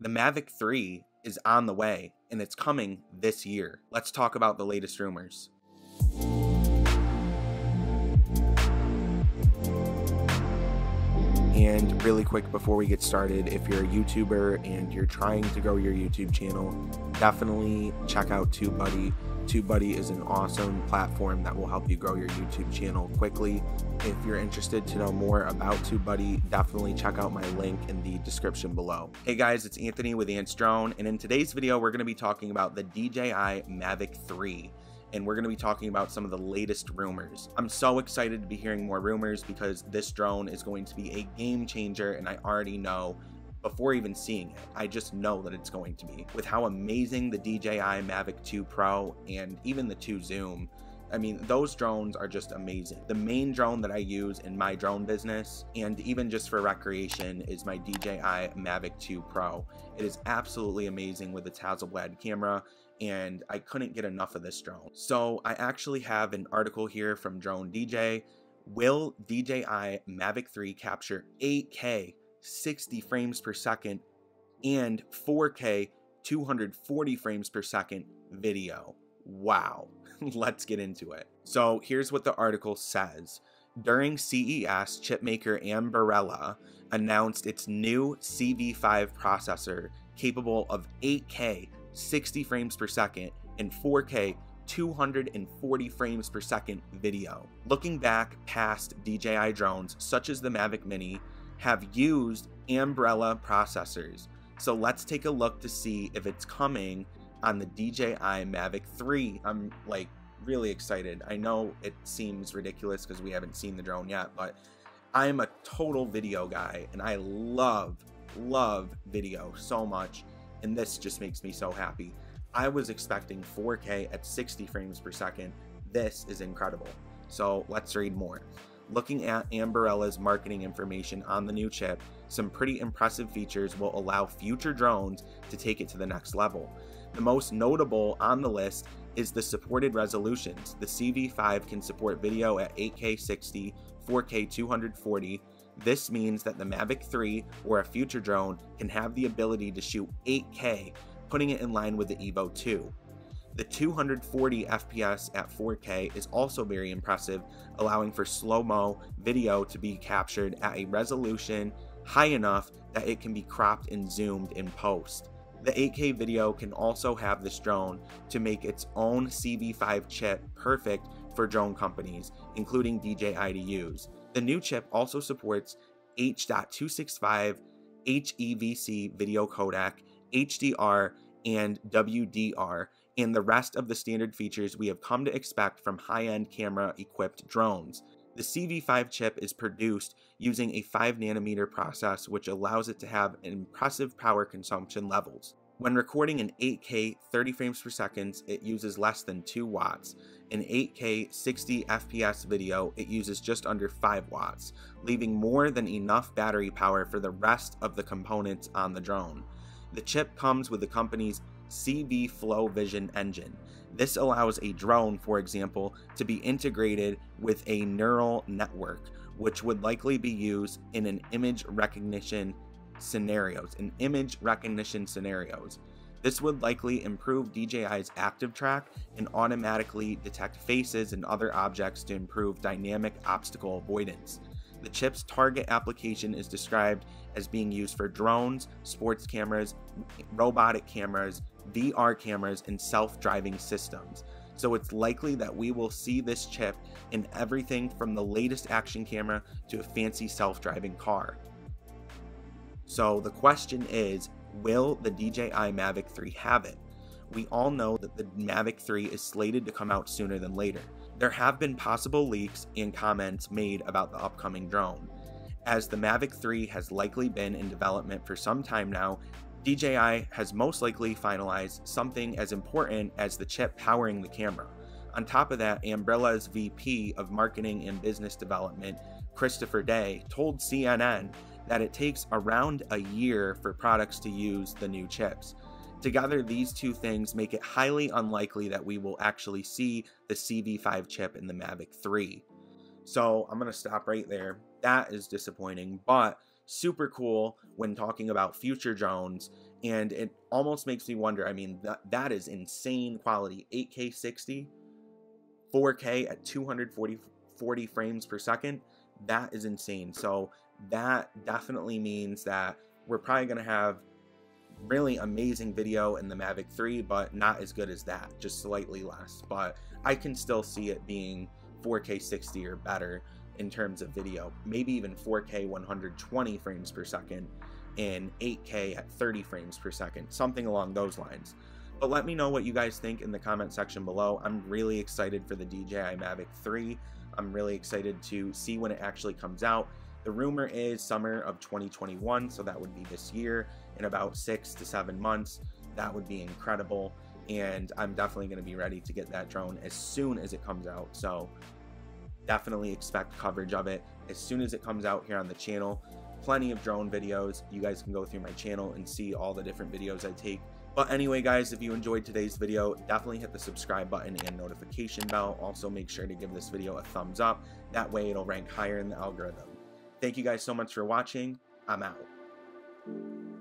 The Mavic 3 is on the way, and it's coming this year. Let's talk about the latest rumors. And really quick before we get started, if you're a YouTuber and you're trying to grow your YouTube channel, definitely check out TubeBuddy. TubeBuddy is an awesome platform that will help you grow your YouTube channel quickly. If you're interested to know more about TubeBuddy, definitely check out my link in the description below. Hey guys, it's Anthony with Ants Drone, and in today's video, we're going to be talking about the DJI Mavic 3. And we're going to be talking about some of the latest rumors. I'm so excited to be hearing more rumors because this drone is going to be a game changer, and I already know before even seeing it. I just know that it's going to be. With how amazing the DJI Mavic 2 Pro and even the 2 Zoom, I mean, those drones are just amazing. The main drone that I use in my drone business, and even just for recreation, is my DJI Mavic 2 Pro. It is absolutely amazing with its Hasselblad camera, and I couldn't get enough of this drone. So I actually have an article here from Drone DJ. Will DJI Mavic 3 capture 8K 60 frames per second and 4K 240 frames per second video? Wow. Let's get into it. So here's what the article says. During CES, chipmaker Ambarella announced its new CV5 processor capable of 8K 60 frames per second and 4K 240 frames per second video. Looking back, past DJI drones such as the Mavic Mini have used Ambarella processors. So let's take a look to see if it's coming on the DJI Mavic 3. I'm like really excited. I know it seems ridiculous because we haven't seen the drone yet, but I'm a total video guy and I love video so much, and this just makes me so happy. I was expecting 4K at 60 frames per second. This is incredible. So let's read more. Looking at Ambarella's marketing information on the new chip, some pretty impressive features will allow future drones to take it to the next level. The most notable on the list is the supported resolutions. The CV5 can support video at 8K 60, 4K 240. This means that the Mavic 3 or a future drone can have the ability to shoot 8K, putting it in line with the Evo 2. The 240 FPS at 4K is also very impressive, allowing for slow-mo video to be captured at a resolution high enough that it can be cropped and zoomed in post. The 8K video can also have this drone to make its own CV5 chip perfect for drone companies, including DJI to use. The new chip also supports H.265, HEVC video codec, HDR, and WDR, and the rest of the standard features we have come to expect from high-end camera-equipped drones. The CV5 chip is produced using a 5nm process, which allows it to have impressive power consumption levels. When recording an 8K 30 frames per second, it uses less than 2 watts. In 8K 60 FPS video, it uses just under 5 watts, leaving more than enough battery power for the rest of the components on the drone. The chip comes with the company's CV Flow Vision engine. This allows a drone, for example, to be integrated with a neural network, which would likely be used in an image recognition scenarios. This would likely improve DJI's active track and automatically detect faces and other objects to improve dynamic obstacle avoidance. The chip's target application is described as being used for drones, sports cameras, robotic cameras, VR cameras, and self-driving systems. So it's likely that we will see this chip in everything from the latest action camera to a fancy self-driving car. So the question is, will the DJI Mavic 3 have it? We all know that the Mavic 3 is slated to come out sooner than later. There have been possible leaks and comments made about the upcoming drone. As the Mavic 3 has likely been in development for some time now, DJI has most likely finalized something as important as the chip powering the camera. On top of that, Ambrella's VP of Marketing and Business Development, Christopher Day, told CNN that it takes around a year for products to use the new chips. Together, these two things make it highly unlikely that we will actually see the CV5 chip in the Mavic 3. So I'm going to stop right there. That is disappointing, but super cool when talking about future drones And it almost makes me wonder, I mean, that is insane quality. 8K 60, 4K at 240 frames per second. That is insane. So that definitely means that we're probably going to have really amazing video in the Mavic 3, but not as good as that, just slightly less. But I can still see it being 4K 60 or better in terms of video, maybe even 4K 120 frames per second and 8K at 30 frames per second, something along those lines. But let me know what you guys think in the comment section below. I'm really excited for the DJI Mavic 3. I'm really excited to see when it actually comes out. The rumor is summer of 2021, so that would be this year, in about 6 to 7 months. That would be incredible, and I'm definitely going to be ready to get that drone as soon as it comes out. So definitely expect coverage of it as soon as it comes out here on the channel. Plenty of drone videos. You guys can go through my channel and see all the different videos I take. But anyway, guys, if you enjoyed today's video, definitely hit the subscribe button and notification bell. Also, make sure to give this video a thumbs up. That way it'll rank higher in the algorithm. Thank you guys so much for watching. I'm out.